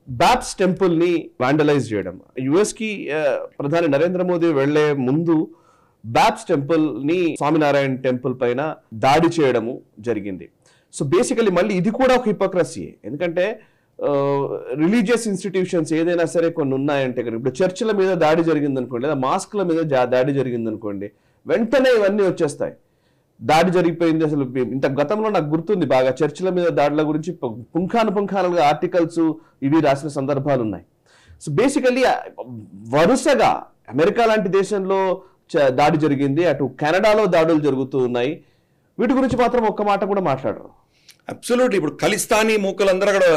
BAPS temple ని వాండలైజ్ చేయడం. యుఎస్కి ప్రధాని నరేంద్ర మోదీ వెళ్లే ముందు బాప్స్ టెంపుల్ ని, స్వామినారాయణ టెంపుల్ పైన దాడి చేయడము జరిగింది. సో బేసికలీ మళ్ళీ ఇది కూడా ఒక హిపోక్రసీ. ఎందుకంటే రిలీజియస్ ఇన్స్టిట్యూషన్స్ ఏదైనా సరే కొన్ని ఉన్నాయంటే కనుక, ఇప్పుడు చర్చిల మీద దాడి జరిగింది అనుకోండి, లేదా మాస్క్ల మీద దాడి జరిగింది అనుకోండి, వెంటనే ఇవన్నీ వచ్చేస్తాయి. దాడి జరిగిపోయింది. అసలు ఇంత గతంలో నాకు గుర్తుంది బాగా, చర్చిల మీద దాడుల గురించి పుంఖానుగా ఆర్టికల్స్ ఇవి రాసిన సందర్భాలు ఉన్నాయి. సో బేసికల్లీ వరుసగా అమెరికా లాంటి దేశంలో దాడి జరిగింది, అటు కెనడాలో దాడులు జరుగుతూ ఉన్నాయి. వీటి గురించి మాత్రం ఒక్క మాట కూడా మాట్లాడరు. అబ్సల్యూట్లీ. ఇప్పుడు ఖలిస్తానీ మూకలందరూ అక్కడ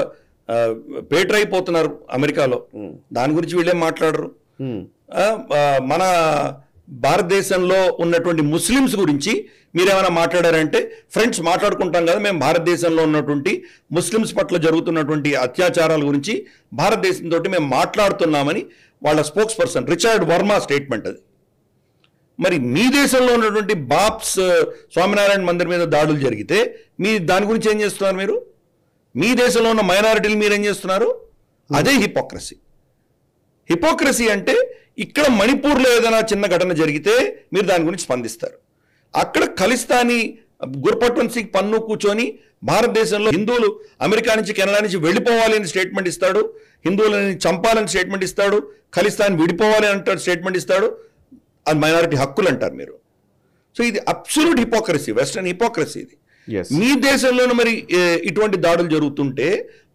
పేటరైపోతున్నారు అమెరికాలో, దాని గురించి వీళ్ళేం మాట్లాడరు. మన భారతదేశంలో ఉన్నటువంటి ముస్లిమ్స్ గురించి మీరేమైనా మాట్లాడారంటే, ఫ్రెండ్స్ మాట్లాడుకుంటాం కదా మేము భారతదేశంలో ఉన్నటువంటి ముస్లిమ్స్ పట్ల జరుగుతున్నటువంటి అత్యాచారాల గురించి భారతదేశంతో మేము మాట్లాడుతున్నామని వాళ్ళ spokes person Richard Varma statement అది. మరి మీ దేశంలో ఉన్నటువంటి బాప్స్ స్వామినారాయణ మందిర్ మీద దాడులు జరిగితే మీ దాని గురించి ఏం చేస్తున్నారు మీరు? మీ దేశంలో ఉన్న మైనారిటీలు మీరేం చేస్తున్నారు? అదే హిపోక్రసీ. హిపోక్రసీ అంటే ఇక్కడ మణిపూర్లో ఏదైనా చిన్న ఘటన జరిగితే మీరు దాని గురించి స్పందిస్తారు. అక్కడ ఖలిస్తానీ గుర్పట్వన్ సింగ్ పన్ను కూర్చొని భారతదేశంలో హిందువులు అమెరికా నుంచి కెనడా నుంచి వెళ్ళిపోవాలి అని స్టేట్మెంట్ ఇస్తాడు, హిందువులని చంపాలని స్టేట్మెంట్ ఇస్తాడు, ఖలిస్తాన్ విడిపోవాలి అంటాడు స్టేట్మెంట్ ఇస్తాడు. అది మైనారిటీ హక్కులు అంటారు మీరు. సో ఇది అబ్సల్యూట్ హిపోక్రసీ, వెస్టర్న్ హిపోక్రసీ ఇది. మీ దేశంలోనూ మరి ఇటువంటి దాడులు జరుగుతుంటే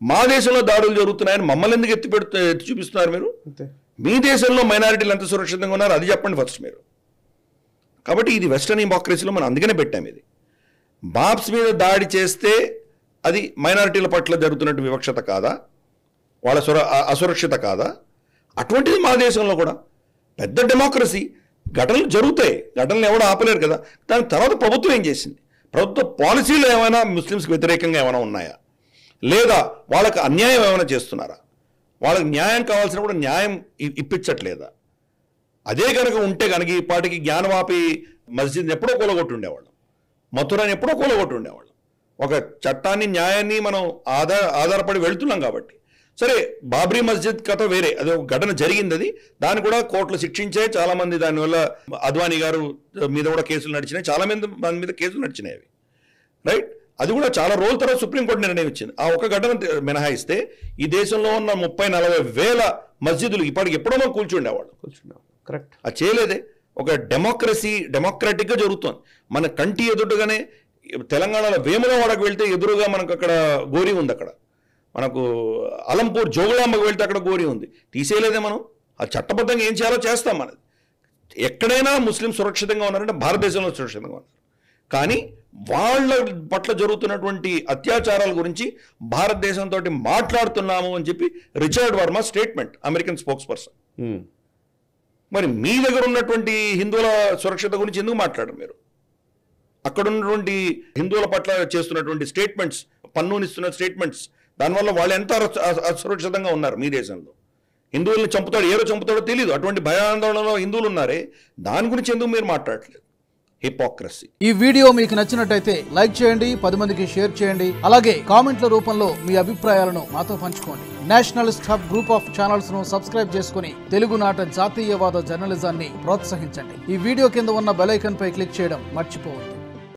మా దేశంలో దాడులు జరుగుతున్నాయని మమ్మల్ని ఎందుకు ఎత్తి చూపిస్తున్నారు మీరు? మీ దేశంలో మైనారిటీలు ఎంత సురక్షితంగా ఉన్నారు అది చెప్పండి ఫస్ట్ మీరు. కాబట్టి ఇది వెస్టర్న్ హిపోక్రసీలో మనం అందుకనే పెట్టాము. ఇది బాప్స్ మీద దాడి చేస్తే అది మైనారిటీల పట్ల జరుగుతున్నట్టు వివక్షత కాదా, వాళ్ళ అసురక్షిత కాదా? అటువంటిది మా దేశంలో కూడా పెద్ద డెమోక్రసీ. ఘటనలు జరుగుతాయి, ఘటనలు ఎవడో ఆపలేరు కదా. దాని తర్వాత ప్రభుత్వం ఏం చేసింది? ప్రభుత్వ పాలసీలు ఏమైనా ముస్లిమ్స్కి వ్యతిరేకంగా ఏమైనా ఉన్నాయా, లేదా వాళ్ళకి అన్యాయం ఏమైనా చేస్తున్నారా, వాళ్ళకి న్యాయం కావాల్సినప్పుడు న్యాయం ఇప్పించట్లేదా? అదే కనుక ఉంటే కనుక ఈ పాటికి జ్ఞానవాపి మస్జిద్ని ఎప్పుడో కూలగొట్టి ఉండేవాళ్ళం, మథురాని ఎప్పుడో కూలగొట్టి ఉండేవాళ్ళం. ఒక చట్టాన్ని న్యాయాన్ని మనం ఆధారపడి వెళ్తున్నాం కాబట్టి. సరే, బాబ్రీ మస్జిద్ కథ వేరే, అది ఒక ఘటన జరిగింది. అది దాన్ని కూడా కోర్టులు శిక్షించే, చాలామంది దానివల్ల అద్వానీ గారు మీద కూడా కేసులు నడిచినాయి, చాలా మంది మీద కేసులు నడిచినాయి అవి, రైట్. అది కూడా చాలా రోజుల తర్వాత సుప్రీంకోర్టు నిర్ణయం ఇచ్చింది. ఆ ఒక ఘటన మినహాయిస్తే ఈ దేశంలో ఉన్న 30-40 వేల మస్జిదులు ఇప్పటికి ఎప్పుడో మనం కూల్చుండేవాళ్ళు. కరెక్ట్. అది చేయలేదే. ఒక డెమోక్రటిక్గా జరుగుతుంది మన కంటి ఎదురుగానే. తెలంగాణలో వేములవాడకు వెళ్తే ఎదురుగా మనకు అక్కడ గోరి ఉంది, అక్కడ మనకు అలంపూర్ జోగులాంబకు వెళ్తే అక్కడ గోరి ఉంది. తీసేయలేదే మనం. ఆ చట్టబద్ధంగా ఏం చేయాలో చేస్తాం. మనది ఎక్కడైనా ముస్లిం సురక్షితంగా ఉన్నారంటే భారతదేశంలో సురక్షితంగా ఉన్నారు. కానీ వాళ్ళ పట్ల జరుగుతున్నటువంటి అత్యాచారాల గురించి భారతదేశంతో మాట్లాడుతున్నాము అని చెప్పి Richard Varma statement, American spokes person. మరి మీ దగ్గర ఉన్నటువంటి హిందువుల సురక్షిత గురించి ఎందుకు మాట్లాడరు మీరు? అక్కడ ఉన్నటువంటి హిందువుల పట్ల చేస్తున్నటువంటి స్టేట్మెంట్స్, పన్నునిస్తున్న స్టేట్మెంట్స్, దానివల్ల వాళ్ళు ఎంత అసురక్షితంగా ఉన్నారు మీ దేశంలో. హిందువుల్ని చంపుతాడు, ఏరో చంపుతాడో తెలియదు, అటువంటి భయాందోళనలో హిందువులు ఉన్నారే, దాని గురించి ఎందుకు మీరు మాట్లాడట్లేదు? హిపోక్రసీ. ఈ వీడియో మీకు నచ్చినట్టయితే లైక్ చేయండి, 10 మందికి షేర్ చేయండి, అలాగే కామెంట్ల రూపంలో మీ అభిప్రాయాలను మాతో పంచుకోండి. Nationalist hub group of channels ను సబ్స్క్రైబ్ చేసుకుని తెలుగునాట జాతీయవాద జర్నలిజాన్ని ప్రోత్సహించండి. ఈ వీడియో కింద ఉన్న బెల్ ఐకాన్ పై క్లిక్ చేయడం మర్చిపోవద్దు.